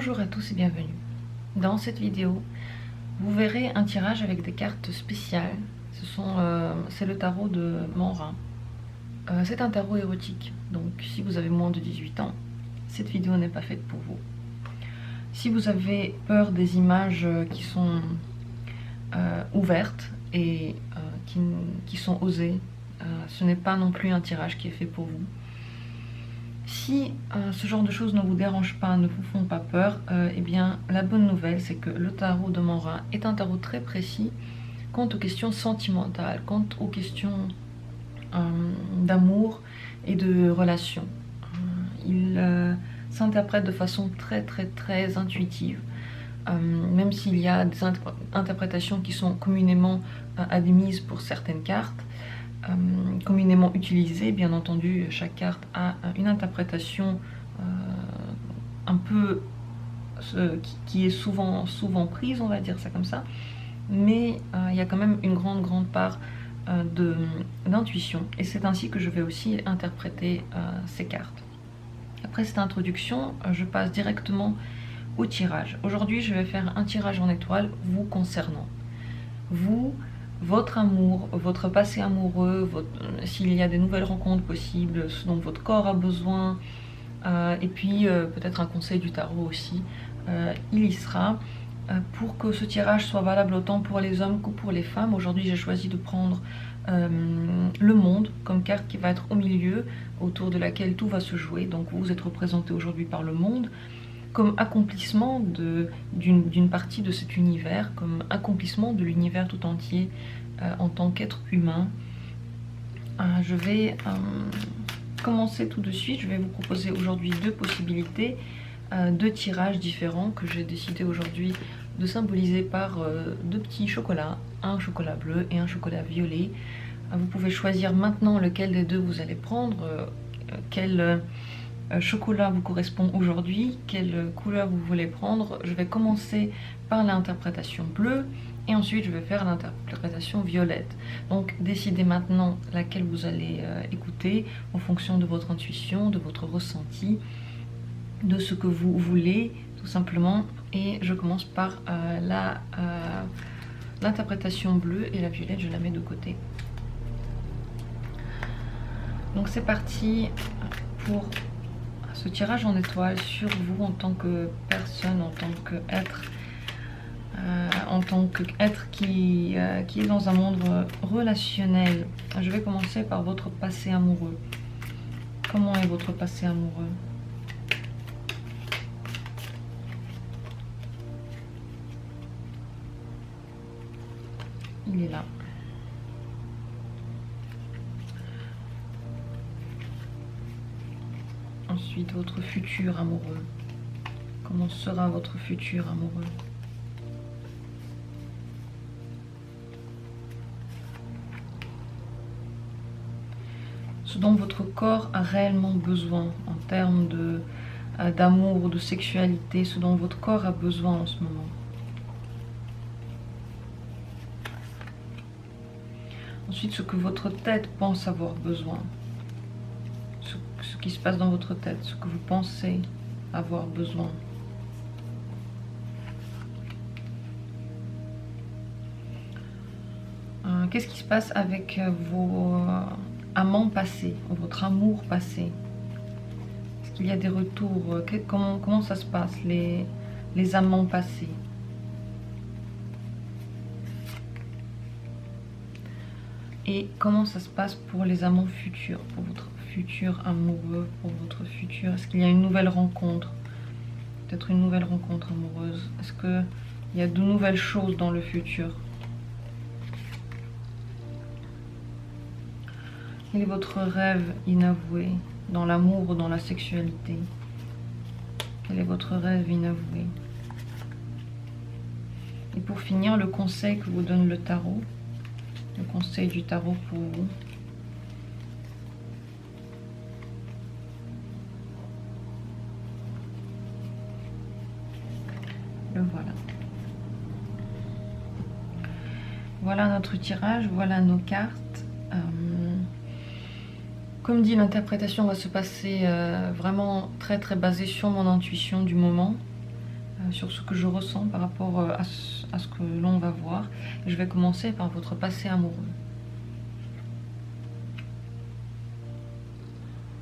Bonjour à tous et bienvenue. Dans cette vidéo, vous verrez un tirage avec des cartes spéciales. C'est le tarot de Manrin. C'est un tarot érotique, donc si vous avez moins de 18 ans, cette vidéo n'est pas faite pour vous. Si vous avez peur des images qui sont ouvertes et qui sont osées, ce n'est pas non plus un tirage qui est fait pour vous. Si ce genre de choses ne vous dérange pas, ne vous font pas peur, eh bien la bonne nouvelle c'est que le tarot de Manrin est un tarot très précis quant aux questions sentimentales, quant aux questions d'amour et de relations. Il s'interprète de façon très intuitive, même s'il y a des interprétations qui sont communément admises pour certaines cartes. Communément utilisée, bien entendu, chaque carte a une interprétation un peu qui est souvent prise, on va dire ça comme ça, mais il y a quand même une grande part d'intuition, et c'est ainsi que je vais aussi interpréter ces cartes. Après cette introduction, je passe directement au tirage. Aujourd'hui, je vais faire un tirage en étoiles vous concernant. Vous, votre amour, votre passé amoureux, s'il y a des nouvelles rencontres possibles, ce dont votre corps a besoin, et puis peut-être un conseil du tarot aussi, il y sera. Pour que ce tirage soit valable autant pour les hommes que pour les femmes, aujourd'hui j'ai choisi de prendre le monde comme carte qui va être au milieu, autour de laquelle tout va se jouer. Donc vous êtes représenté aujourd'hui par le monde, comme accomplissement d'une partie de cet univers, comme accomplissement de l'univers tout entier en tant qu'être humain. Je vais commencer tout de suite. Je vais vous proposer aujourd'hui deux possibilités, deux tirages différents que j'ai décidé aujourd'hui de symboliser par deux petits chocolats, un chocolat bleu et un chocolat violet. Vous pouvez choisir maintenant lequel des deux vous allez prendre, quel chocolat vous correspond aujourd'hui, quelle couleur vous voulez prendre. Je vais commencer par l'interprétation bleue et ensuite je vais faire l'interprétation violette. Donc décidez maintenant laquelle vous allez écouter en fonction de votre intuition, de votre ressenti, de ce que vous voulez tout simplement. Et je commence par l'interprétation bleue, et la violette je la mets de côté. Donc c'est parti pour ce tirage en étoile sur vous en tant que personne, en tant qu'être qui est dans un monde relationnel. Je vais commencer par votre passé amoureux. Comment est votre passé amoureux? Il est là. Ensuite, votre futur amoureux. Comment sera votre futur amoureux? Ce dont votre corps a réellement besoin en termes d'amour, de sexualité, ce dont votre corps a besoin en ce moment. Ensuite, ce que votre tête pense avoir besoin. Ce qui se passe dans votre tête, ce que vous pensez avoir besoin. Qu'est-ce qui se passe avec vos amants passés, votre amour passé? Est-ce qu'il y a des retours? Comment ça se passe, les amants passés? Et comment ça se passe pour les amants futurs, pour votre futur amoureux, pour votre futur? Est-ce qu'il y a une nouvelle rencontre? Peut-être une nouvelle rencontre amoureuse. Est-ce qu'il y a de nouvelles choses dans le futur? Quel est votre rêve inavoué dans l'amour ou dans la sexualité? Quel est votre rêve inavoué? Et pour finir, le conseil que vous donne le tarot. Le conseil du tarot pour vous. Le voilà. Voilà notre tirage, voilà nos cartes. Comme dit, l'interprétation va se passer vraiment très basée sur mon intuition du moment. sur ce que je ressens par rapport à ce que l'on va voir. Et je vais commencer par votre passé amoureux.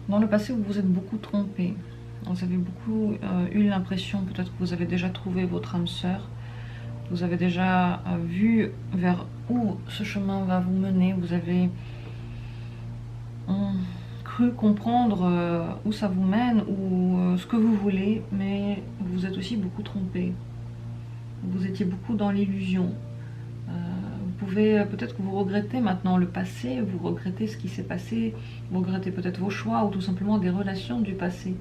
Dans le passé, vous vous êtes beaucoup trompé. Vous avez beaucoup eu l'impression, peut-être que vous avez déjà trouvé votre âme sœur. Vous avez déjà vu vers où ce chemin va vous mener. Vous avez cru comprendre où ça vous mène ou ce que vous voulez, mais vous êtes aussi beaucoup trompé. Vous étiez beaucoup dans l'illusion. Vous pouvez, peut-être que vous regrettez maintenant le passé, vous regrettez ce qui s'est passé, vous regrettez peut-être vos choix ou tout simplement des relations du passé.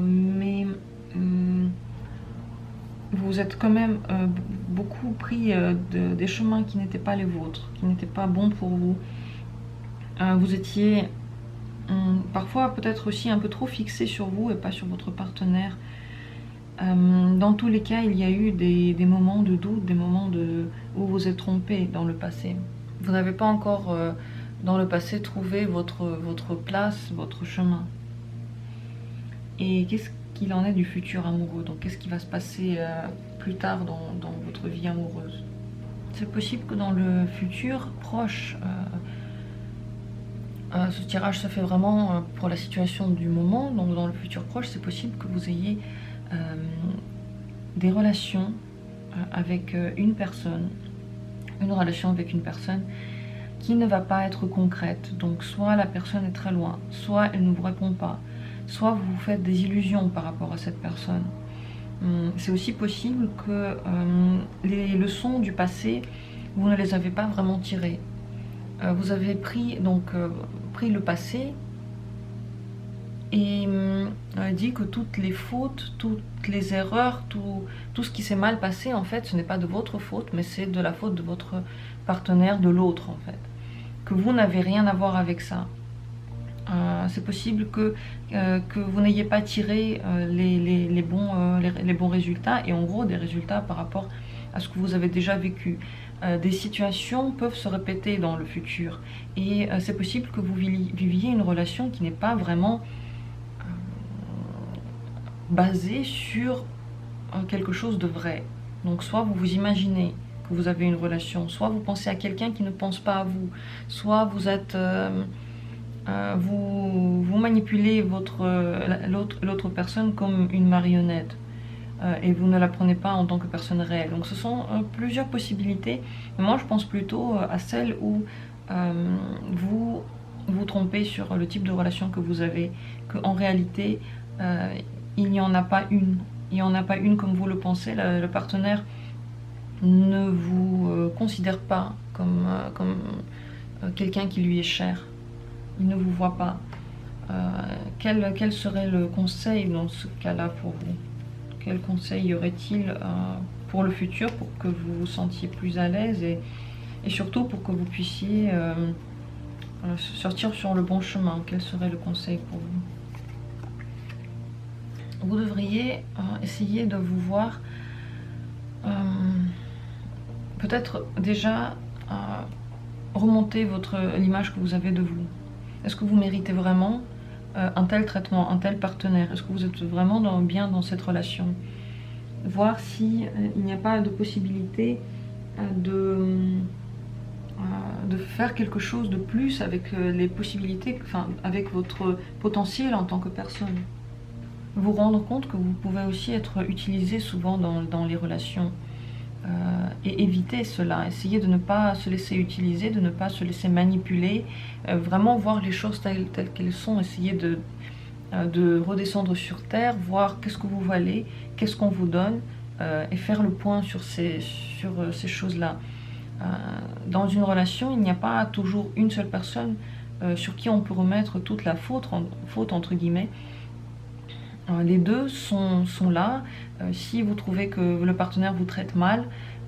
Mais vous êtes quand même beaucoup pris des chemins qui n'étaient pas les vôtres, qui n'étaient pas bons pour vous. Vous étiez parfois peut-être aussi un peu trop fixé sur vous et pas sur votre partenaire. Dans tous les cas, il y a eu des moments de doute, des moments où vous êtes trompé dans le passé. Vous n'avez pas encore dans le passé trouvé votre place, votre chemin. Et qu'est-ce qu'il en est du futur amoureux? Donc qu'est-ce qui va se passer plus tard dans votre vie amoureuse? C'est possible que dans le futur proche, ce tirage se fait vraiment pour la situation du moment. Donc dans le futur proche, c'est possible que vous ayez des relations avec une personne, une relation avec une personne qui ne va pas être concrète. Donc soit la personne est très loin, soit elle ne vous répond pas, soit vous vous faites des illusions par rapport à cette personne. C'est aussi possible que les leçons du passé, vous ne les avez pas vraiment tirées. Vous avez pris le passé et dit que toutes les fautes, toutes les erreurs, tout ce qui s'est mal passé, en fait, ce n'est pas de votre faute, mais c'est de la faute de votre partenaire, de l'autre, en fait. Que vous n'avez rien à voir avec ça. C'est possible que vous n'ayez pas tiré les bons résultats, et en gros des résultats par rapport à ce que vous avez déjà vécu. Des situations peuvent se répéter dans le futur, et c'est possible que vous viviez une relation qui n'est pas vraiment basée sur quelque chose de vrai. Donc soit vous vous imaginez que vous avez une relation, soit vous pensez à quelqu'un qui ne pense pas à vous, soit vous êtes... vous manipulez l'autre personne comme une marionnette et vous ne la prenez pas en tant que personne réelle. Donc ce sont plusieurs possibilités. Mais moi je pense plutôt à celle où vous vous trompez sur le type de relation que vous avez, qu'en réalité il n'y en a pas une. Il n'y en a pas une comme vous le pensez. Le partenaire ne vous considère pas comme quelqu'un qui lui est cher. Il ne vous voit pas. Quel serait le conseil dans ce cas-là pour vous? Quel conseil y aurait-il pour le futur, pour que vous vous sentiez plus à l'aise et surtout pour que vous puissiez sortir sur le bon chemin? Quel serait le conseil pour vous? Vous devriez essayer de vous voir peut-être déjà remonter l'image que vous avez de vous. Est-ce que vous méritez vraiment un tel traitement, un tel partenaire? Est-ce que vous êtes vraiment bien dans cette relation? Voir si il n'y a pas de possibilité de faire quelque chose de plus avec les possibilités, enfin avec votre potentiel en tant que personne. Vous rendre compte que vous pouvez aussi être utilisé souvent dans les relations. Et éviter cela, essayer de ne pas se laisser utiliser, de ne pas se laisser manipuler, vraiment voir les choses telles qu'elles sont, essayer de redescendre sur terre, voir qu'est-ce que vous valez, qu'est-ce qu'on vous donne, et faire le point sur ces choses-là. Dans une relation, il n'y a pas toujours une seule personne sur qui on peut remettre toute la faute entre guillemets. Les deux sont là. Si vous trouvez que le partenaire vous traite mal,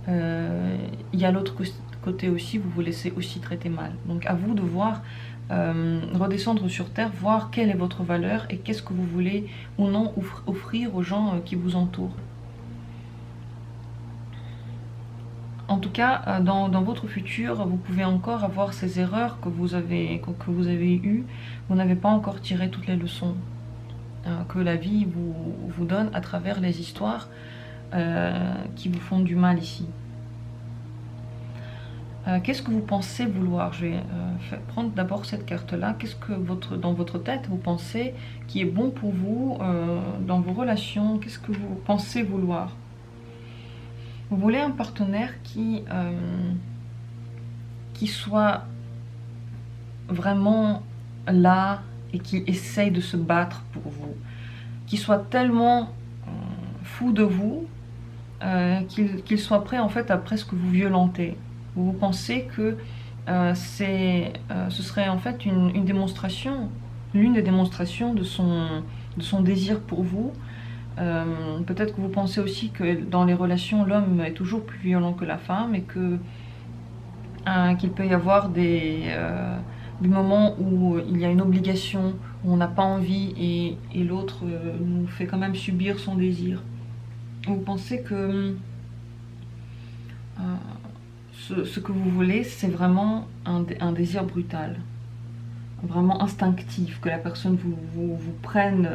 il y a l'autre côté aussi, vous vous laissez aussi traiter mal. Donc à vous de voir, redescendre sur terre, voir quelle est votre valeur et qu'est-ce que vous voulez ou non offrir aux gens qui vous entourent. En tout cas, dans votre futur, vous pouvez encore avoir ces erreurs que vous avez eues. Vous n'avez pas encore tiré toutes les leçons que la vie vous donne à travers les histoires qui vous font du mal ici. Qu'est-ce que vous pensez vouloir? Je vais prendre d'abord cette carte-là. Qu'est-ce que dans votre tête vous pensez qui est bon pour vous dans vos relations? Qu'est-ce que vous pensez vouloir? Vous voulez un partenaire qui soit vraiment là et qui essaye de se battre pour vous, qui soit tellement fou de vous qu'il soit prêt en fait à presque vous violenter. Vous pensez que ce serait en fait une démonstration, l'une des démonstrations de son désir pour vous. Peut-être que vous pensez aussi que dans les relations, l'homme est toujours plus violent que la femme et que qu'il peut y avoir des moments où il y a une obligation, où on n'a pas envie et l'autre nous fait quand même subir son désir. Vous pensez que ce que vous voulez, c'est vraiment un désir brutal, vraiment instinctif, que la personne vous prenne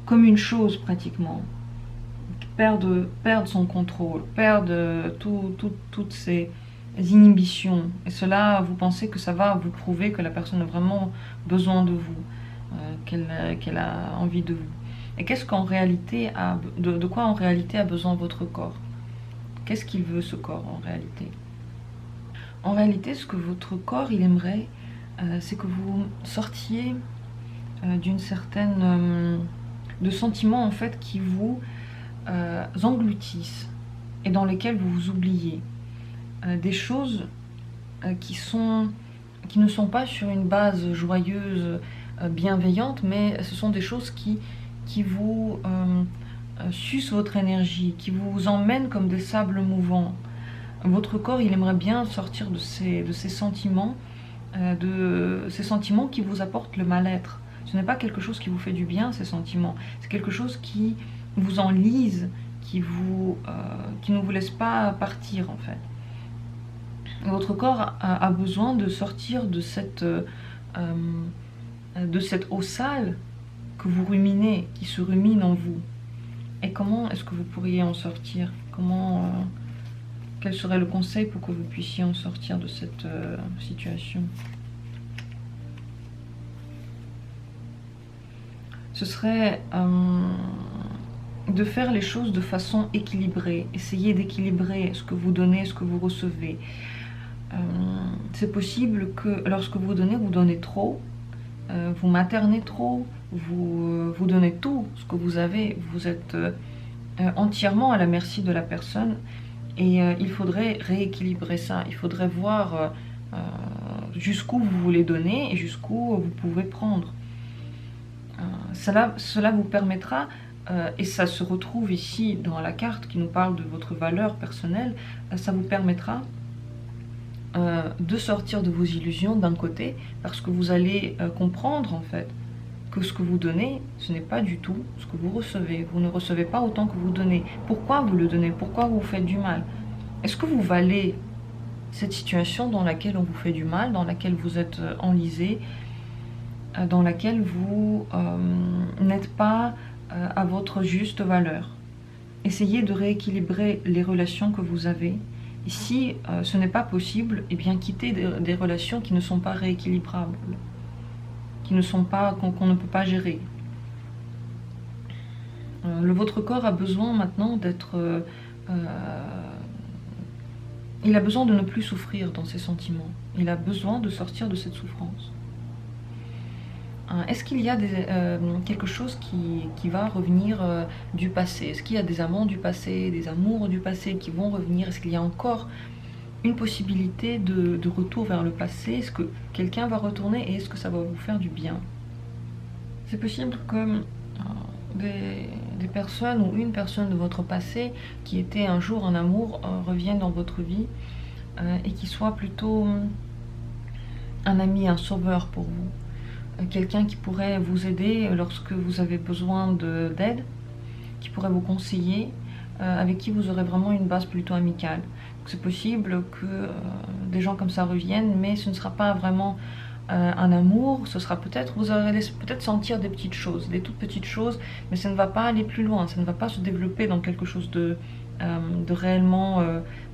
comme une chose pratiquement, perdre son contrôle, perdre toutes ses inhibitions. Et cela, vous pensez que ça va vous prouver que la personne a vraiment besoin de vous, qu'elle a envie de vous. Et qu'est-ce qu'en réalité de quoi en réalité a besoin votre corps? Qu'est-ce qu'il veut, ce corps, en réalité? En réalité, ce que votre corps, il aimerait, c'est que vous sortiez d'une certaine... de sentiments, en fait, qui vous engloutissent et dans lesquels vous vous oubliez. Des choses qui ne sont pas sur une base joyeuse, bienveillante, mais ce sont des choses qui vous sucent votre énergie, qui vous emmènent comme des sables mouvants. Votre corps, il aimerait bien sortir de ces sentiments, qui vous apportent le mal-être. Ce n'est pas quelque chose qui vous fait du bien, ces sentiments. C'est quelque chose qui vous enlise, qui ne vous laisse pas partir, en fait. Votre corps a besoin de sortir de cette eau sale que vous ruminez, qui se rumine en vous. Et comment est-ce que vous pourriez en sortir? Quel serait le conseil pour que vous puissiez en sortir de cette situation? Ce serait de faire les choses de façon équilibrée. Essayez d'équilibrer ce que vous donnez, ce que vous recevez. C'est possible que lorsque vous donnez trop, vous maternez trop, vous donnez tout ce que vous avez, vous êtes entièrement à la merci de la personne et il faudrait rééquilibrer ça, il faudrait voir jusqu'où vous voulez donner et jusqu'où vous pouvez prendre. Cela vous permettra, et ça se retrouve ici dans la carte qui nous parle de votre valeur personnelle, ça vous permettra de sortir de vos illusions d'un côté, parce que vous allez comprendre en fait que ce que vous donnez, ce n'est pas du tout ce que vous recevez. Vous ne recevez pas autant que vous donnez. Pourquoi vous le donnez? Pourquoi vous faites du mal? Est-ce que vous valez cette situation dans laquelle on vous fait du mal, dans laquelle vous êtes enlisé, dans laquelle vous n'êtes pas à votre juste valeur? Essayez de rééquilibrer les relations que vous avez. Et si ce n'est pas possible, eh bien quittez des relations qui ne sont pas rééquilibrables, qu'on ne peut pas gérer. Votre corps a besoin maintenant d'être... il a besoin de ne plus souffrir dans ses sentiments. Il a besoin de sortir de cette souffrance. Est-ce qu'il y a quelque chose qui va revenir du passé? Est-ce qu'il y a des amants du passé, des amours du passé qui vont revenir? Est-ce qu'il y a encore une possibilité de retour vers le passé? Est-ce que quelqu'un va retourner et est-ce que ça va vous faire du bien? C'est possible que des personnes ou une personne de votre passé qui était un jour en amour revienne dans votre vie et qui soit plutôt un ami, un sauveur pour vous. Quelqu'un qui pourrait vous aider lorsque vous avez besoin d'aide, qui pourrait vous conseiller, avec qui vous aurez vraiment une base plutôt amicale. C'est possible que des gens comme ça reviennent, mais ce ne sera pas vraiment un amour, ce sera peut-être, vous allez peut-être sentir des petites choses, des toutes petites choses, mais ça ne va pas aller plus loin, ça ne va pas se développer dans quelque chose de réellement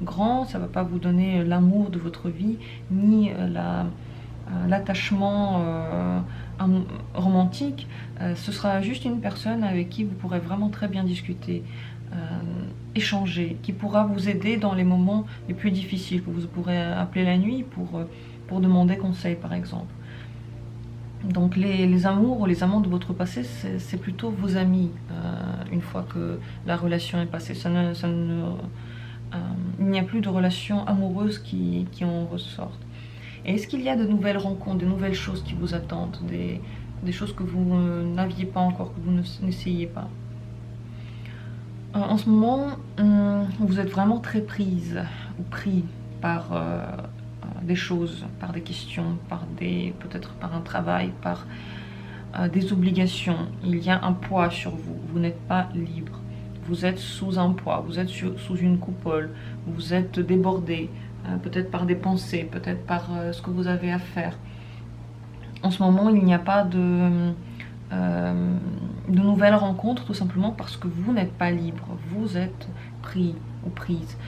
grand, ça ne va pas vous donner l'amour de votre vie, ni l'attachement romantique. Ce sera juste une personne avec qui vous pourrez vraiment très bien discuter, échanger, qui pourra vous aider dans les moments les plus difficiles, que vous pourrez appeler la nuit pour demander conseil par exemple. Donc les amours ou les amants de votre passé, c'est plutôt vos amis, une fois que la relation est passée. Il n'y a plus de relations amoureuses qui en ressortent. Et est-ce qu'il y a de nouvelles rencontres, de nouvelles choses qui vous attendent, des choses que vous n'aviez pas encore, que vous n'essayez pas? En ce moment, vous êtes vraiment très prise ou pris par des choses, par des questions, peut-être par un travail, par des obligations. Il y a un poids sur vous, vous n'êtes pas libre. Vous êtes sous un poids, vous êtes sous une coupole, vous êtes débordé, peut-être par des pensées, peut-être par ce que vous avez à faire. En ce moment, il n'y a pas de nouvelles rencontres, tout simplement parce que vous n'êtes pas libre, vous êtes pris ou prise.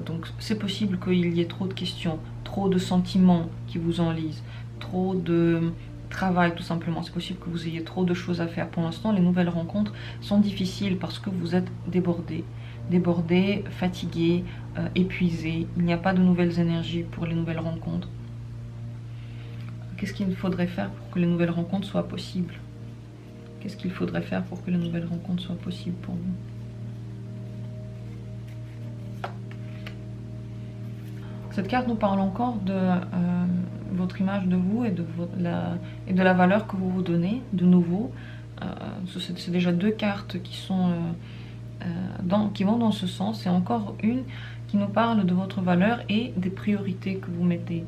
Donc c'est possible qu'il y ait trop de questions, trop de sentiments qui vous enlisent, trop de travail tout simplement. C'est possible que vous ayez trop de choses à faire. Pour l'instant, les nouvelles rencontres sont difficiles parce que vous êtes débordé, fatigué, épuisé. Il n'y a pas de nouvelles énergies pour les nouvelles rencontres. Qu'est-ce qu'il faudrait faire pour que les nouvelles rencontres soient possibles? Qu'est-ce qu'il faudrait faire pour que les nouvelles rencontres soient possibles pour vous? Cette carte nous parle encore de votre image de vous et de la valeur que vous vous donnez, de nouveau. C'est déjà 2 cartes qui vont dans ce sens, et encore une qui nous parle de votre valeur et des priorités que vous mettez.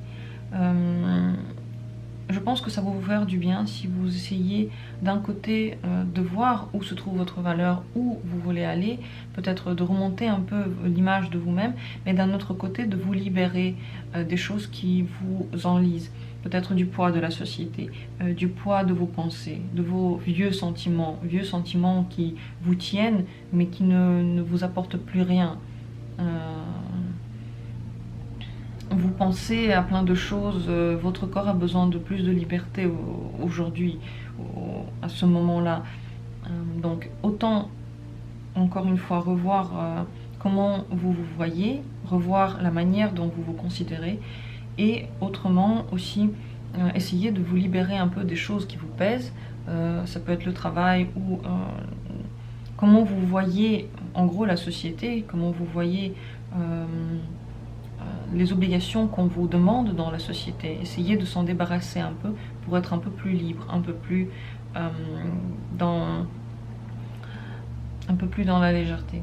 Je pense que ça va vous faire du bien si vous essayez d'un côté de voir où se trouve votre valeur, où vous voulez aller, peut-être de remonter un peu l'image de vous-même, mais d'un autre côté de vous libérer des choses qui vous enlisent, peut-être du poids de la société, du poids de vos pensées, de vos vieux sentiments qui vous tiennent mais qui ne vous apportent plus rien. Vous pensez à plein de choses, votre corps a besoin de plus de liberté aujourd'hui, à ce moment-là. Donc autant, encore une fois, revoir comment vous vous voyez, revoir la manière dont vous vous considérez, et autrement aussi essayer de vous libérer un peu des choses qui vous pèsent. Ça peut être le travail ou comment vous voyez en gros la société, comment vous voyez les obligations qu'on vous demande dans la société. Essayez de s'en débarrasser un peu pour être un peu plus libre, un peu plus dans la légèreté.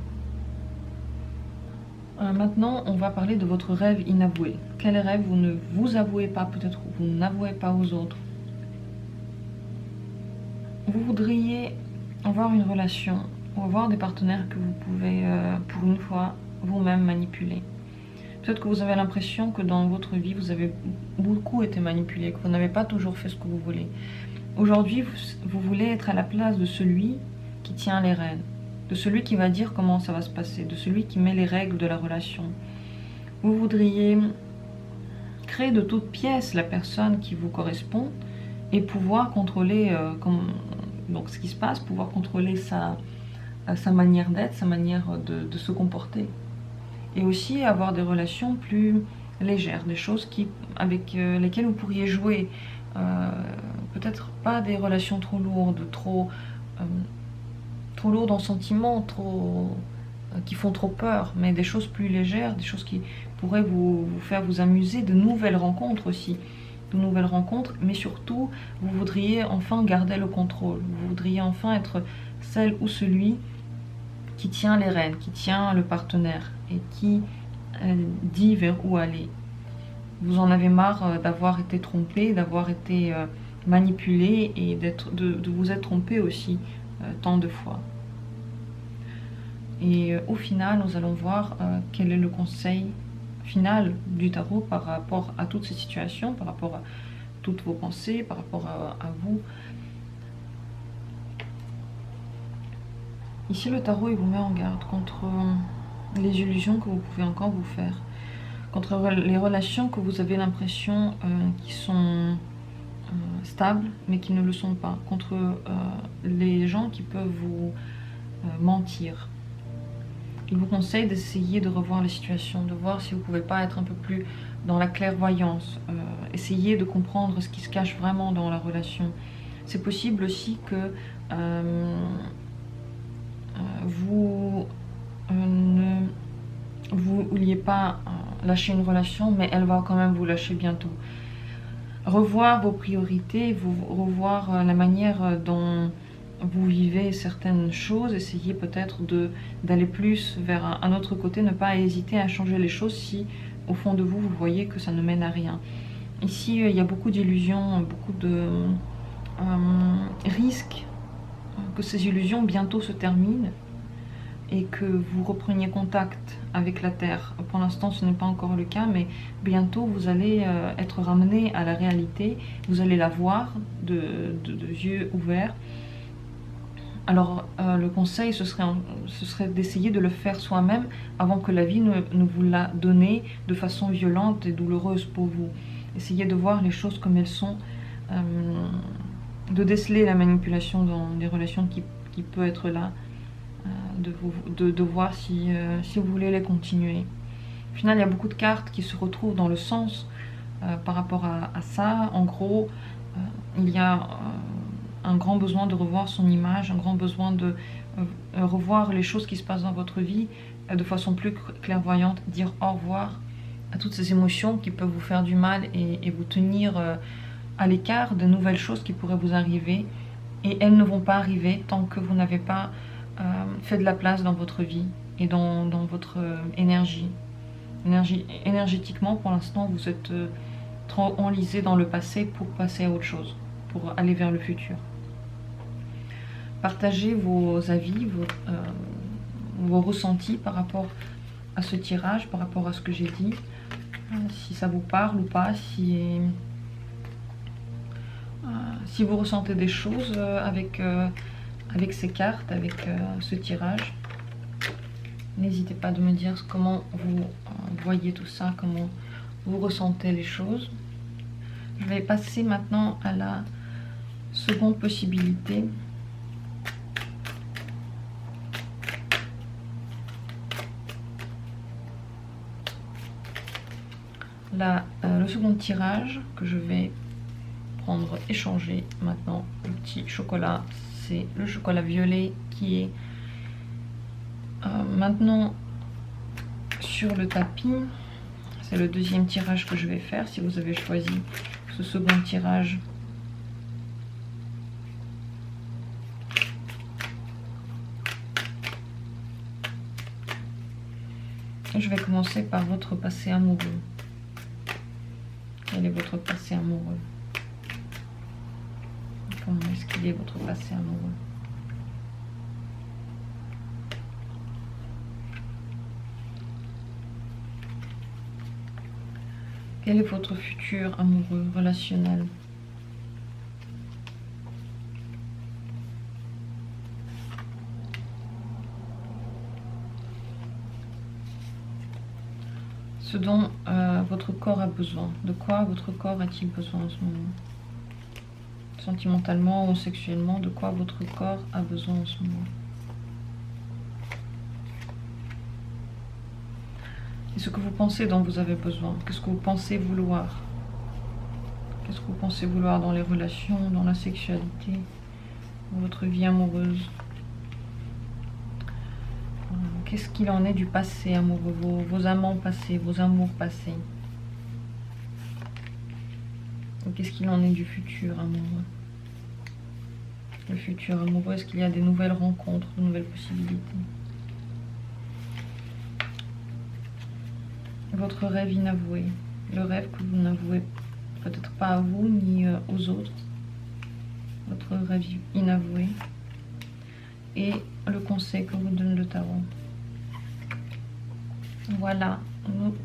Maintenant, on va parler de votre rêve inavoué. Quel rêve vous ne vous avouez pas, peut-être vous n'avouez pas aux autres? Vous voudriez avoir une relation ou avoir des partenaires que vous pouvez, pour une fois, vous-même manipuler. Peut-être que vous avez l'impression que dans votre vie, vous avez beaucoup été manipulé, que vous n'avez pas toujours fait ce que vous voulez. Aujourd'hui, vous voulez être à la place de celui qui tient les rênes, de celui qui va dire comment ça va se passer, de celui qui met les règles de la relation. Vous voudriez créer de toutes pièces la personne qui vous correspond et pouvoir contrôler donc ce qui se passe, pouvoir contrôler sa manière d'être, sa manière de se comporter. Et aussi avoir des relations plus légères, des choses avec lesquelles vous pourriez jouer. Peut-être pas des relations trop lourdes, trop lourdes en sentiments, qui font trop peur, mais des choses plus légères, des choses qui pourraient vous faire vous amuser, de nouvelles rencontres aussi. De nouvelles rencontres, mais surtout, vous voudriez enfin garder le contrôle. Vous voudriez enfin être celle ou celui qui tient les rênes, qui tient le partenaire et qui dit vers où aller. Vous en avez marre d'avoir été trompé, d'avoir été manipulé et de vous être trompé aussi tant de fois. Et au final, nous allons voir quel est le conseil final du tarot par rapport à toutes ces situations, par rapport toutes vos pensées, par rapport à vous. Ici, le tarot, il vous met en garde contre les illusions que vous pouvez encore vous faire, contre les relations que vous avez l'impression qui sont stables, mais qui ne le sont pas, contre les gens qui peuvent vous mentir. Il vous conseille d'essayer de revoir la situation, de voir si vous ne pouvez pas être un peu plus dans la clairvoyance, essayer de comprendre ce qui se cache vraiment dans la relation. C'est possible aussi que vous ne vouliez pas lâcher une relation, mais elle va quand même vous lâcher bientôt. Revoir vos priorités, revoir la manière dont vous vivez certaines choses, essayez peut-être d'aller plus vers un autre côté, ne pas hésiter à changer les choses si au fond de vous, vous voyez que ça ne mène à rien. Ici, il y a beaucoup d'illusions, beaucoup de risques que ces illusions bientôt se terminent et que vous repreniez contact avec la Terre. Pour l'instant, ce n'est pas encore le cas, mais bientôt, vous allez être ramené à la réalité, vous allez la voir de yeux ouverts. Alors, le conseil, ce serait d'essayer de le faire soi-même avant que la vie ne vous la donne de façon violente et douloureuse pour vous. Essayez de voir les choses comme elles sont, de déceler la manipulation dans les relations qui peut être là, de voir si vous voulez les continuer. Au final, il y a beaucoup de cartes qui se retrouvent dans le sens par rapport à ça. En gros, il y a un grand besoin de revoir son image, un grand besoin de revoir les choses qui se passent dans votre vie de façon plus clairvoyante, dire au revoir à toutes ces émotions qui peuvent vous faire du mal et vous tenir à l'écart de nouvelles choses qui pourraient vous arriver. Et elles ne vont pas arriver tant que vous n'avez pas fait de la place dans votre vie et dans votre énergie. Énergétiquement, pour l'instant, vous êtes trop enlisé dans le passé pour passer à autre chose, pour aller vers le futur. Partagez vos avis, vos ressentis par rapport à ce tirage, par rapport à ce que j'ai dit, si ça vous parle ou pas, si vous ressentez des choses avec ces cartes, avec ce tirage. N'hésitez pas de me dire comment vous voyez tout ça, comment vous ressentez les choses. Je vais passer maintenant à la seconde possibilité. Le second tirage que je vais prendre, échanger maintenant, le petit chocolat, c'est le chocolat violet qui est maintenant sur le tapis. C'est le deuxième tirage que je vais faire. Si vous avez choisi ce second tirage, je vais commencer par votre passé amoureux. Quel est votre passé amoureux? Comment est-ce qu'il est votre passé amoureux? Quel est votre futur amoureux, relationnel? Ce dont votre corps a besoin. De quoi votre corps a-t-il besoin en ce moment? Sentimentalement ou sexuellement, de quoi votre corps a besoin en ce moment? Et ce que vous pensez dont vous avez besoin. Qu'est-ce que vous pensez vouloir? Qu'est-ce que vous pensez vouloir dans les relations, dans la sexualité, dans votre vie amoureuse? Qu'est-ce qu'il en est du passé amoureux, vos amants passés, vos amours passés? Qu'est-ce qu'il en est du futur amoureux? Le futur amoureux, est-ce qu'il y a des nouvelles rencontres, de nouvelles possibilités? Votre rêve inavoué, le rêve que vous n'avouez peut-être pas à vous ni aux autres. Votre rêve inavoué. Et le conseil que vous donne le tarot. Voilà,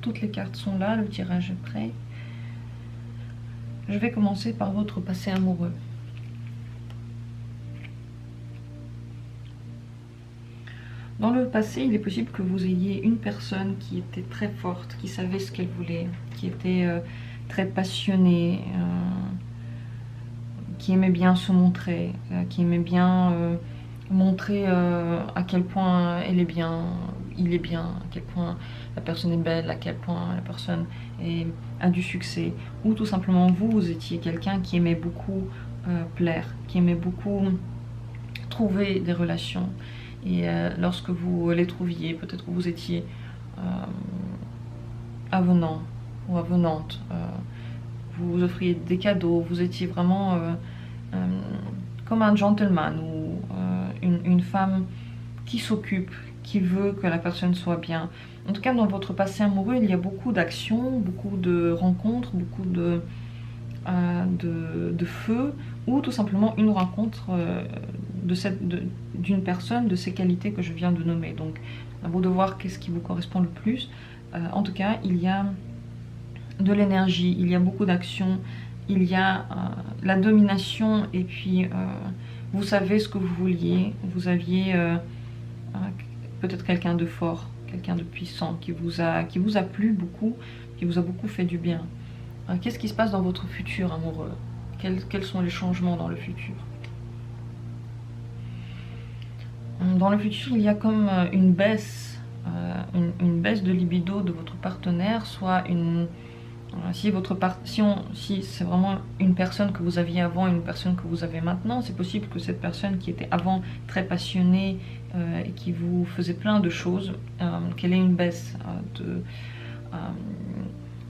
toutes les cartes sont là, le tirage est prêt. Je vais commencer par votre passé amoureux. Dans le passé, il est possible que vous ayez une personne qui était très forte, qui savait ce qu'elle voulait, qui était très passionnée, qui aimait bien se montrer, qui aimait bien montrer à quel point elle est bien, il est bien, à quel point la personne est belle, à quel point la personne a du succès. Ou tout simplement vous étiez quelqu'un qui aimait beaucoup plaire, qui aimait beaucoup trouver des relations. Et lorsque vous les trouviez, peut-être que vous étiez avenant ou avenante, vous offriez des cadeaux, vous étiez vraiment comme un gentleman ou une femme qui s'occupe, qui veut que la personne soit bien. En tout cas, dans votre passé amoureux, il y a beaucoup d'actions, beaucoup de rencontres, beaucoup de feu, ou tout simplement une rencontre d'une personne de ces qualités que je viens de nommer. Donc, à vous de voir qu'est-ce qui vous correspond le plus. En tout cas, il y a de l'énergie, il y a beaucoup d'action, il y a la domination, et puis vous savez ce que vous vouliez, vous aviez peut-être quelqu'un de fort, quelqu'un de puissant qui vous a plu beaucoup, qui vous a beaucoup fait du bien. Qu'est-ce qui se passe dans votre futur amoureux? Quels sont les changements dans le futur? Dans le futur, il y a comme une baisse de libido de votre partenaire, soit si c'est vraiment une personne que vous aviez avant et une personne que vous avez maintenant, c'est possible que cette personne qui était avant très passionnée et qui vous faisait plein de choses, qu'elle ait une baisse de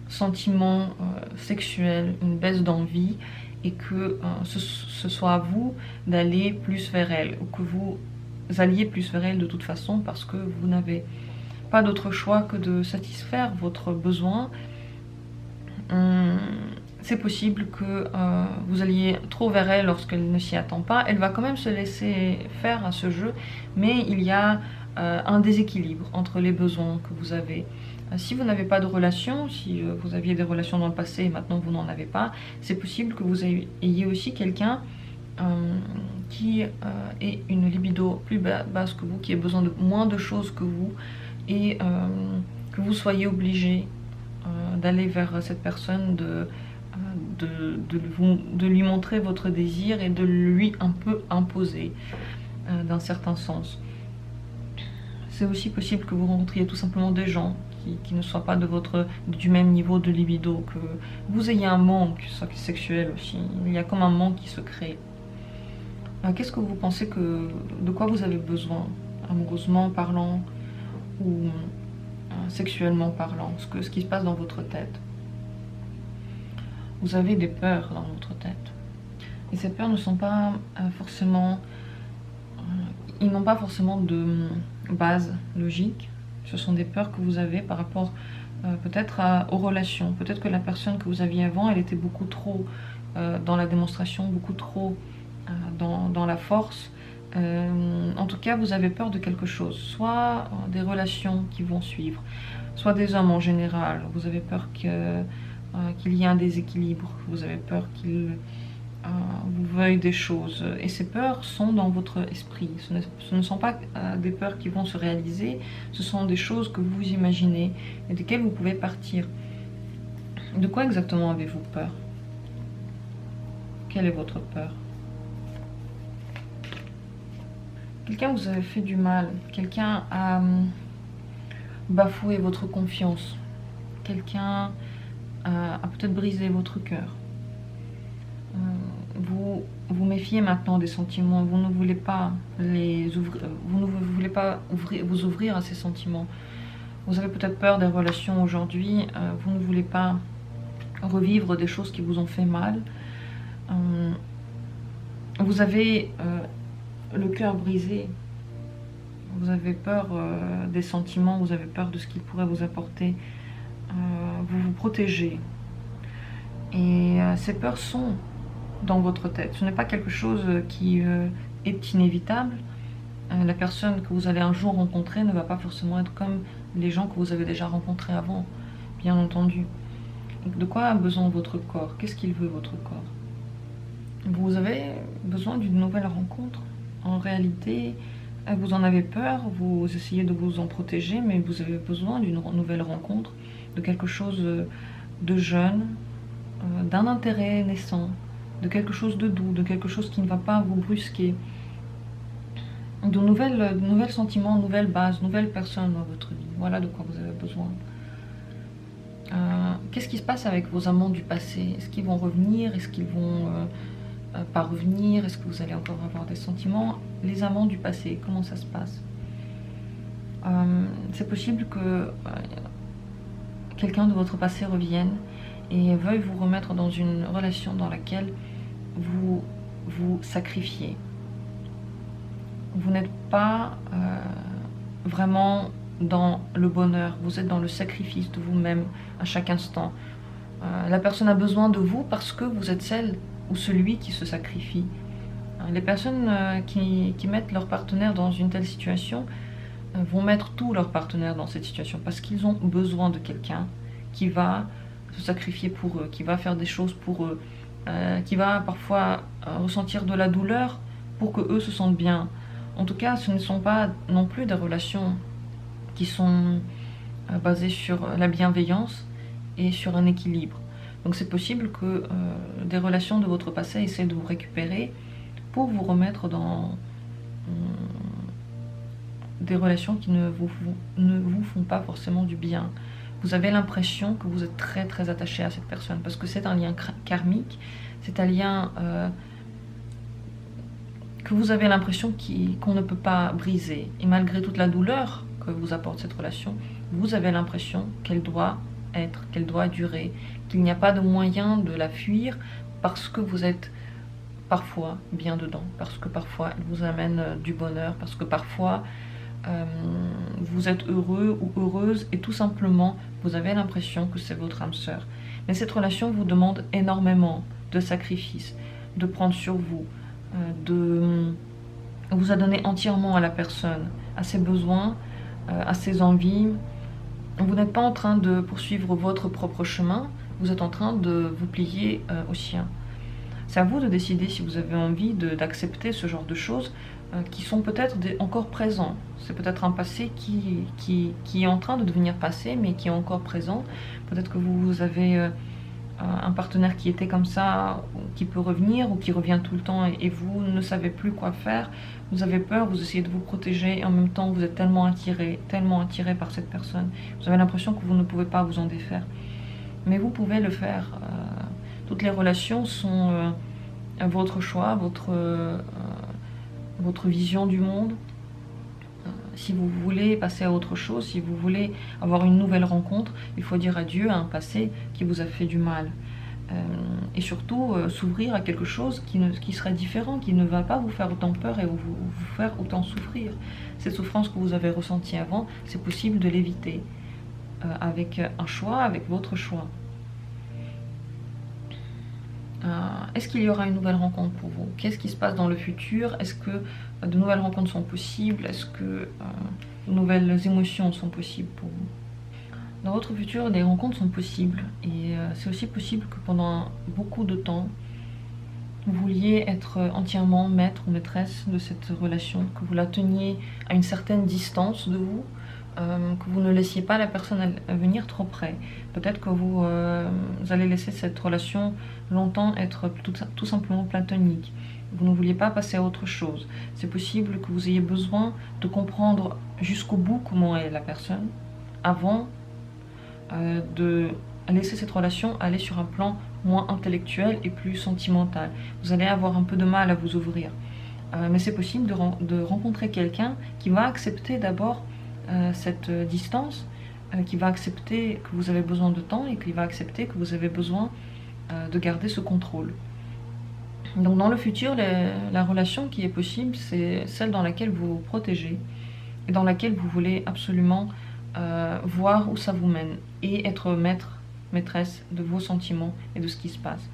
sentiments sexuels, une baisse d'envie, et que ce soit à vous d'aller plus vers elle, ou que vous alliez plus vers elle de toute façon, parce que vous n'avez pas d'autre choix que de satisfaire votre besoin. C'est possible que vous alliez trop vers elle lorsqu'elle ne s'y attend pas. Elle va quand même se laisser faire à ce jeu, mais il y a un déséquilibre entre les besoins que vous avez. Si vous n'avez pas de relation, si vous aviez des relations dans le passé et maintenant vous n'en avez pas, c'est possible que vous ayez aussi quelqu'un qui ait une libido plus basse que vous, qui ait besoin de moins de choses que vous, et que vous soyez obligé d'aller vers cette personne, de lui montrer votre désir et de lui un peu imposer d'un certain sens. C'est aussi possible que vous rencontriez tout simplement des gens qui ne soient pas du même niveau de libido, que vous ayez un manque sexuel aussi. Il y a comme un manque qui se crée. Qu'est-ce que vous pensez de quoi vous avez besoin, amoureusement parlant ou sexuellement parlant, ce qui se passe dans votre tête? Vous avez des peurs dans votre tête. Et ces peurs ne sont pas forcément... ils n'ont pas forcément de base logique. Ce sont des peurs que vous avez par rapport peut-être aux relations. Peut-être que la personne que vous aviez avant, elle était beaucoup trop dans la démonstration, beaucoup trop dans la force. En tout cas, vous avez peur de quelque chose. Soit des relations qui vont suivre, soit des hommes en général. Vous avez peur qu'il y ait un déséquilibre. Vous avez peur qu'il vous veuille des choses. Et ces peurs sont dans votre esprit. Ce ne sont pas des peurs qui vont se réaliser. Ce sont des choses que vous imaginez et desquelles vous pouvez partir. De quoi exactement avez-vous peur? Quelle est votre peur? Quelqu'un vous a fait du mal. Quelqu'un a bafoué votre confiance. Quelqu'un a peut-être brisé votre cœur. Vous méfiez maintenant des sentiments. Vous ne voulez pas vous ouvrir à ces sentiments. Vous avez peut-être peur des relations aujourd'hui. Vous ne voulez pas revivre des choses qui vous ont fait mal. Vous avez le cœur brisé. Vous avez peur des sentiments. Vous avez peur de ce qu'ils pourraient vous apporter. Vous vous protégez. Et ces peurs sont dans votre tête. Ce n'est pas quelque chose qui est inévitable. La personne que vous allez un jour rencontrer ne va pas forcément être comme les gens que vous avez déjà rencontrés avant, bien entendu. De quoi a besoin votre corps? Qu'est-ce qu'il veut, votre corps? Vous avez besoin d'une nouvelle rencontre. En réalité, vous en avez peur, vous essayez de vous en protéger, mais vous avez besoin d'une nouvelle rencontre, de quelque chose de jeune, d'un intérêt naissant, de quelque chose de doux, de quelque chose qui ne va pas vous brusquer, de nouvelles sentiments, nouvelles bases, nouvelles personnes dans votre vie. Voilà de quoi vous avez besoin. Qu'est-ce qui se passe avec vos amants du passé? Est-ce qu'ils vont revenir? Est-ce qu'ils vont pas revenir? Est-ce que vous allez encore avoir des sentiments? Les amants du passé, comment ça se passe? C'est possible que quelqu'un de votre passé revienne et veuille vous remettre dans une relation dans laquelle vous vous sacrifiez. Vous n'êtes pas vraiment dans le bonheur, vous êtes dans le sacrifice de vous-même à chaque instant. La personne a besoin de vous parce que vous êtes celle ou celui qui se sacrifie. Les personnes qui mettent leur partenaire dans une telle situation vont mettre tous leurs partenaires dans cette situation parce qu'ils ont besoin de quelqu'un qui va se sacrifier pour eux, qui va faire des choses pour eux, qui va parfois ressentir de la douleur pour que eux se sentent bien. En tout cas, ce ne sont pas non plus des relations qui sont basées sur la bienveillance et sur un équilibre. Donc c'est possible que des relations de votre passé essaient de vous récupérer pour vous remettre dans des relations qui ne vous font pas forcément du bien. Vous avez l'impression que vous êtes très très attaché à cette personne parce que c'est un lien karmique, c'est un lien que vous avez l'impression qu'on ne peut pas briser. Et malgré toute la douleur que vous apporte cette relation, vous avez l'impression qu'elle doit être, qu'elle doit durer, qu'il n'y a pas de moyen de la fuir parce que vous êtes parfois bien dedans, parce que parfois elle vous amène du bonheur, parce que parfois vous êtes heureux ou heureuse et tout simplement vous avez l'impression que c'est votre âme sœur. Mais cette relation vous demande énormément de sacrifices, de prendre sur vous, de vous adonner entièrement à la personne, à ses besoins, à ses envies. Vous n'êtes pas en train de poursuivre votre propre chemin, vous êtes en train de vous plier au sien. C'est à vous de décider si vous avez envie d'accepter ce genre de choses qui sont peut-être encore présents. C'est peut-être un passé qui est en train de devenir passé, mais qui est encore présent. Peut-être que vous avez un partenaire qui était comme ça, qui peut revenir ou qui revient tout le temps et vous ne savez plus quoi faire. Vous avez peur, vous essayez de vous protéger et en même temps vous êtes tellement attiré par cette personne. Vous avez l'impression que vous ne pouvez pas vous en défaire. Mais vous pouvez le faire. Toutes les relations sont votre choix, votre vision du monde. Si vous voulez passer à autre chose, si vous voulez avoir une nouvelle rencontre, il faut dire adieu à un passé qui vous a fait du mal. Et surtout s'ouvrir à quelque chose qui serait différent, qui ne va pas vous faire autant peur et vous faire autant souffrir. Cette souffrance que vous avez ressentie avant, c'est possible de l'éviter avec un choix, avec votre choix. Est-ce qu'il y aura une nouvelle rencontre pour vous? Qu'est-ce qui se passe dans le futur? Est-ce que de nouvelles rencontres sont possibles? Est-ce que de nouvelles émotions sont possibles pour vous? Dans votre futur, des rencontres sont possibles. Et c'est aussi possible que pendant beaucoup de temps, vous vouliez être entièrement maître ou maîtresse de cette relation, que vous la teniez à une certaine distance de vous, que vous ne laissiez pas la personne venir trop près. Peut-être que vous allez laisser cette relation longtemps être tout simplement platonique. Vous ne vouliez pas passer à autre chose. C'est possible que vous ayez besoin de comprendre jusqu'au bout comment est la personne avant de laisser cette relation aller sur un plan moins intellectuel et plus sentimental. Vous allez avoir un peu de mal à vous ouvrir. Mais c'est possible de rencontrer quelqu'un qui va accepter d'abord cette distance, qui va accepter que vous avez besoin de temps et qui va accepter que vous avez besoin de garder ce contrôle. Donc dans le futur, la relation qui est possible, c'est celle dans laquelle vous vous protégez et dans laquelle vous voulez absolument voir où ça vous mène et être maîtresse de vos sentiments et de ce qui se passe.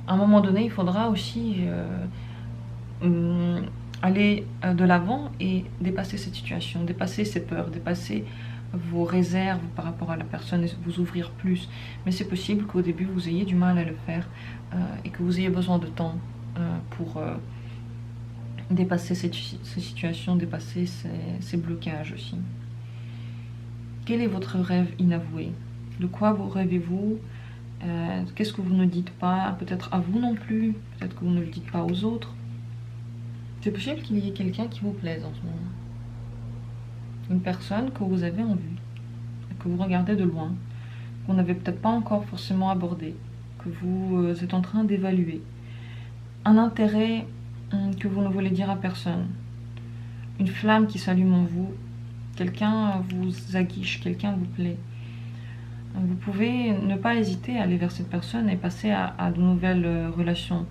À un moment donné, il faudra aussi aller de l'avant et dépasser cette situation, dépasser ces peurs, dépasser vos réserves par rapport à la personne et vous ouvrir plus. Mais c'est possible qu'au début vous ayez du mal à le faire et que vous ayez besoin de temps pour dépasser ces situations, dépasser ces blocages aussi. Quel est votre rêve inavoué? De quoi vous rêvez-vous? Qu'est-ce que vous ne dites pas? Peut-être à vous non plus, peut-être que vous ne le dites pas aux autres. C'est possible qu'il y ait quelqu'un qui vous plaise en ce moment. Une personne que vous avez en vue, que vous regardez de loin, que vous n'avez peut-être pas encore forcément abordé, que vous êtes en train d'évaluer. Un intérêt que vous ne voulez dire à personne. Une flamme qui s'allume en vous. Quelqu'un vous aguiche, quelqu'un vous plaît. Vous pouvez ne pas hésiter à aller vers cette personne et passer à de nouvelles relations.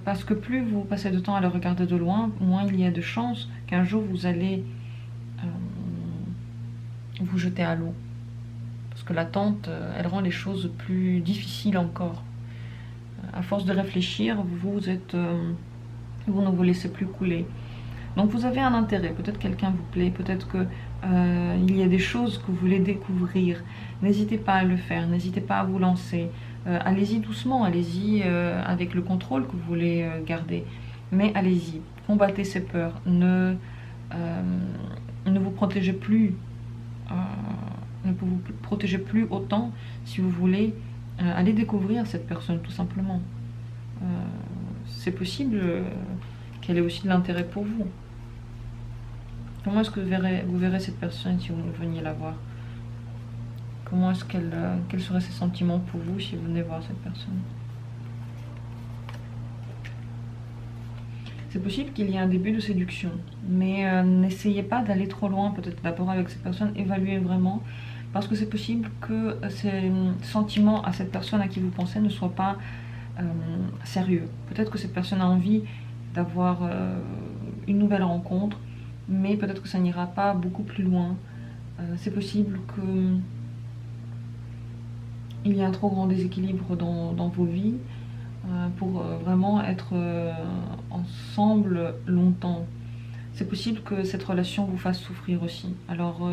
Parce que plus vous passez de temps à le regarder de loin, moins il y a de chances qu'un jour vous allez vous jeter à l'eau. Parce que l'attente, elle rend les choses plus difficiles encore. À force de réfléchir, vous ne vous laissez plus couler. Donc vous avez un intérêt, peut-être quelqu'un vous plaît, peut-être qu'il y a des choses que vous voulez découvrir. N'hésitez pas à le faire, n'hésitez pas à vous lancer. Allez-y doucement, allez-y avec le contrôle que vous voulez garder. Mais allez-y, combattez ces peurs, ne vous protégez plus, ne vous protégez plus autant si vous voulez aller découvrir cette personne tout simplement. C'est possible qu'elle ait aussi de l'intérêt pour vous. Comment est-ce que vous verrez cette personne si vous veniez la voir? Comment est-ce quels seraient ses sentiments pour vous si vous venez voir cette personne? C'est possible qu'il y ait un début de séduction, mais n'essayez pas d'aller trop loin, peut-être d'abord avec cette personne, évaluez vraiment, parce que c'est possible que ces sentiments à cette personne à qui vous pensez ne soient pas sérieux. Peut-être que cette personne a envie d'avoir une nouvelle rencontre, mais peut-être que ça n'ira pas beaucoup plus loin. C'est possible qu'il y ait un trop grand déséquilibre dans vos vies pour vraiment être ensemble longtemps. C'est possible que cette relation vous fasse souffrir aussi. Alors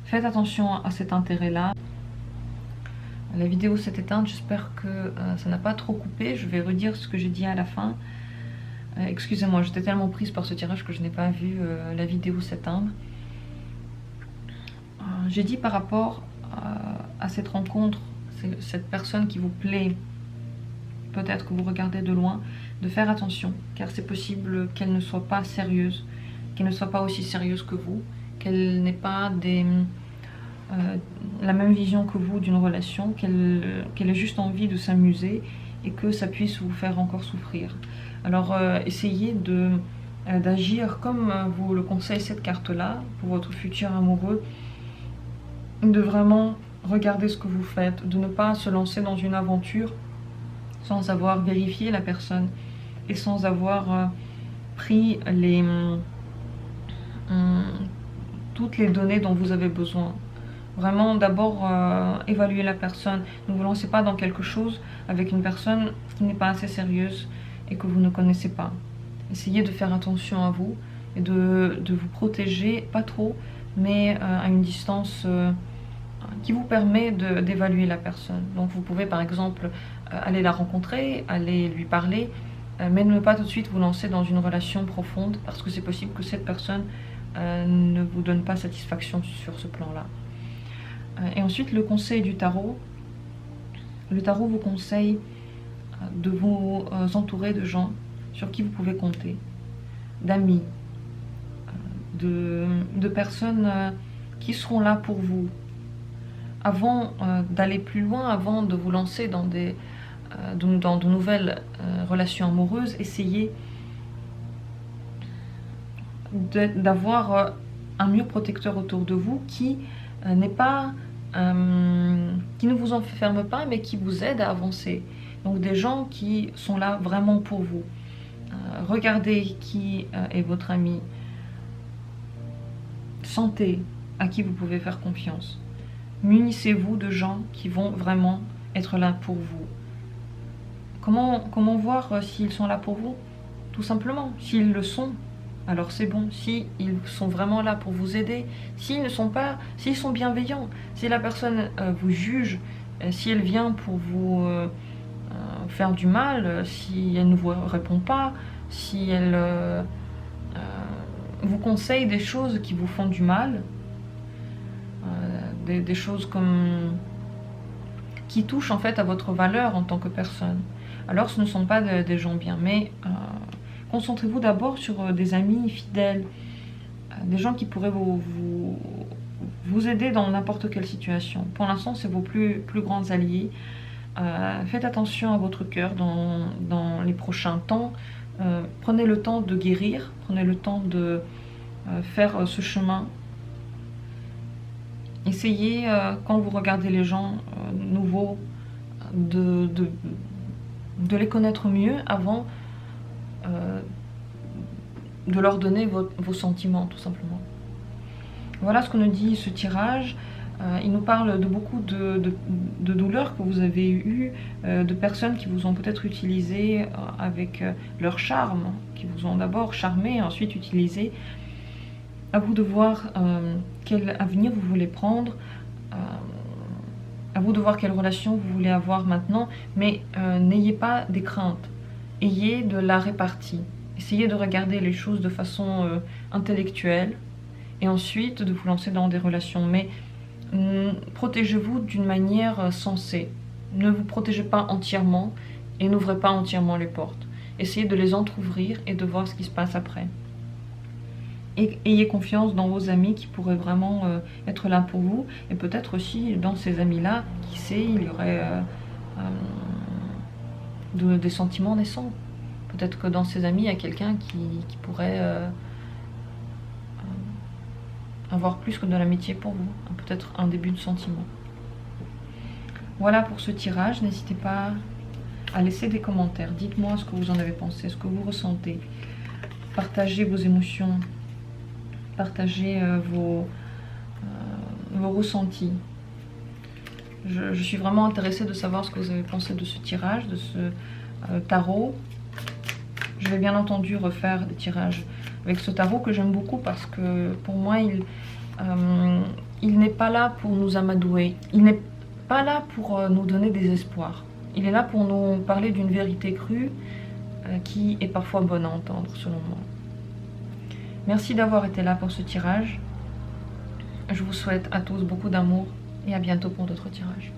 faites attention à cet intérêt-là. La vidéo s'est éteinte, j'espère que ça n'a pas trop coupé. Je vais redire ce que j'ai dit à la fin. Excusez-moi, j'étais tellement prise par ce tirage que je n'ai pas vu la vidéo s'éteindre. J'ai dit par rapport à cette rencontre, cette personne qui vous plaît, peut-être que vous regardez de loin, de faire attention, car c'est possible qu'elle ne soit pas sérieuse, qu'elle ne soit pas aussi sérieuse que vous, qu'elle n'ait pas la même vision que vous d'une relation, qu'elle ait juste envie de s'amuser et que ça puisse vous faire encore souffrir. Alors essayez d'agir comme vous le conseille cette carte-là pour votre futur amoureux, de vraiment regarder ce que vous faites, de ne pas se lancer dans une aventure sans avoir vérifié la personne et sans avoir pris toutes les données dont vous avez besoin. Vraiment d'abord évaluer la personne. Ne vous lancez pas dans quelque chose avec une personne qui n'est pas assez sérieuse et que vous ne connaissez pas. Essayez de faire attention à vous et de vous protéger, pas trop, mais à une distance qui vous permet d'évaluer la personne. Donc vous pouvez par exemple aller la rencontrer, aller lui parler, mais ne pas tout de suite vous lancer dans une relation profonde parce que c'est possible que cette personne ne vous donne pas satisfaction sur ce plan-là. Et ensuite le conseil du tarot. Le tarot vous conseille de vous entourer de gens sur qui vous pouvez compter, d'amis, de personnes qui seront là pour vous. Avant d'aller plus loin, avant de vous lancer dans de nouvelles relations amoureuses, essayez d'avoir un mur protecteur autour de vous qui n'est pas qui ne vous enferme pas, mais qui vous aide à avancer. Donc des gens qui sont là vraiment pour vous. Regardez qui est votre ami. Sentez à qui vous pouvez faire confiance. Munissez-vous de gens qui vont vraiment être là pour vous. Comment voir s'ils sont là pour vous? Tout simplement, s'ils le sont, alors c'est bon. Si ils sont vraiment là pour vous aider, s'ils ne sont pas, s'ils sont bienveillants, si la personne vous juge, si elle vient pour vous faire du mal, si elle ne vous répond pas, si elle vous conseille des choses qui vous font du mal, des choses comme qui touchent en fait à votre valeur en tant que personne, alors ce ne sont pas des gens bien. Mais concentrez-vous d'abord sur des amis fidèles, des gens qui pourraient vous aider dans n'importe quelle situation. Pour l'instant, c'est vos plus grands alliés. Faites attention à votre cœur dans les prochains temps. Prenez le temps de guérir, prenez le temps de faire ce chemin. Essayez, quand vous regardez les gens nouveaux, de les connaître mieux avant de leur donner vos sentiments, tout simplement. Voilà ce que nous dit ce tirage. Il nous parle de beaucoup de douleurs que vous avez eues, de personnes qui vous ont peut-être utilisé avec leur charme, qui vous ont d'abord charmé, ensuite utilisé. À vous de voir quel avenir vous voulez prendre, à vous de voir quelle relation vous voulez avoir maintenant, mais n'ayez pas des craintes, ayez de la répartie. Essayez de regarder les choses de façon intellectuelle et ensuite de vous lancer dans des relations. Mais protégez-vous d'une manière sensée. Ne vous protégez pas entièrement et n'ouvrez pas entièrement les portes. Essayez de les entrouvrir et de voir ce qui se passe après. Et ayez confiance dans vos amis qui pourraient vraiment être là pour vous. Et peut-être aussi dans ces amis-là, qui sait, il y aurait des sentiments naissants. Peut-être que dans ces amis, il y a quelqu'un qui pourrait avoir plus que de l'amitié pour vous. Peut-être un début de sentiment. Voilà pour ce tirage. N'hésitez pas à laisser des commentaires. Dites-moi ce que vous en avez pensé, ce que vous ressentez. Partagez vos émotions. Partagez vos ressentis. Je suis vraiment intéressée de savoir ce que vous avez pensé de ce tirage, de ce tarot. Je vais bien entendu refaire des tirages avec ce tarot que j'aime beaucoup parce que pour moi, il n'est pas là pour nous amadouer. Il n'est pas là pour nous donner des espoirs. Il est là pour nous parler d'une vérité crue qui est parfois bonne à entendre, selon moi. Merci d'avoir été là pour ce tirage. Je vous souhaite à tous beaucoup d'amour et à bientôt pour d'autres tirages.